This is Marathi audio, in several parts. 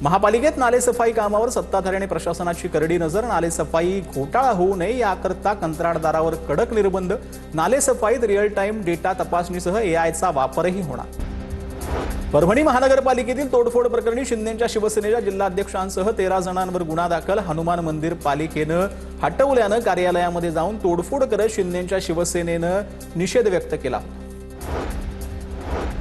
महापालिकेत नालेसफाई कामावर सत्ताधारी आणि प्रशासनाची करडी नजर। नालेसफाई घोटाळा होऊ नये याकरता कंत्राटदारावर कडक निर्बंध। नालेसफाईत रिअल टाइम डेटा तपासणीसह एआयचा वापरही होणार। परभणी महानगरपालिकेतील तोडफोड प्रकरणी शिंदेंच्या शिवसेनेच्या जिल्हाध्यक्षांसह 13 जणांवर गुन्हा दाखल। हनुमान मंदिर पालिकेनं हटवल्यानं कार्यालयामध्ये जाऊन तोडफोड करत शिंदेंच्या शिवसेनेनं निषेध व्यक्त केला।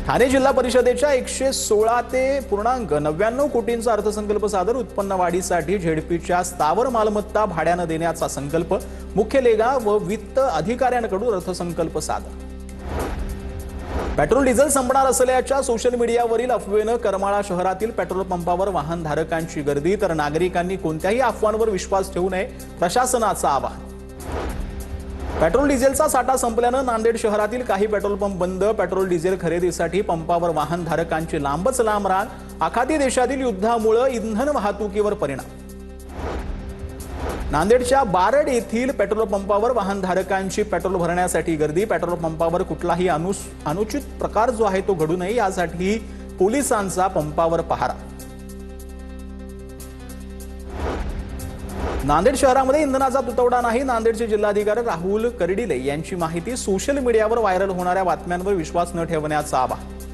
ठाणे जिल्हा परिषदेच्या 116 ते 99 कोटींचा अर्थसंकल्प सादर। उत्पन्न वाढीसाठी झेडपीच्या स्थावर मालमत्ता भाड्यानं देण्याचा संकल्प। मुख्य लेखा व वित्त अधिकाऱ्यांकडून अर्थसंकल्प सादर। पेट्रोल डिझेल संपणार असल्याच्या सोशल मीडियावरील अफवेनं करमाळा शहरातील पेट्रोल पंपावर वाहनधारकांची गर्दी। तर नागरिकांनी कोणत्याही अफवांवर विश्वास ठेवू नये, प्रशासनाचं आवाहन। पेट्रोल डिझेलचा साठा संपल्यानं नांदेड शहरातील काही पेट्रोल पंप बंद। पेट्रोल डिझेल खरेदीसाठी पंपावर वाहनधारकांची लांबच लांब रांग। आखाती देशातील युद्धामुळे इंधन वाहतुकीवर परिणाम। नांदेडच्या बारड येथील पेट्रोल पंपावर वाहनधारकांची पेट्रोल भरण्यासाठी गर्दी। पेट्रोल पंपावर कुठलाही अनुचित प्रकार जो आहे तो घडू नये यासाठी पोलिसांचा पंपावर पहारा। नांदेड शहरामध्ये इंधनाचा तुटवडा नाही। नांदेडचे जिल्हाधिकारी राहुल कर्डिले यांची माहिती। सोशल मीडियावर व्हायरल होणाऱ्या बातम्यांवर विश्वास न ठेवण्याचं आवाहन।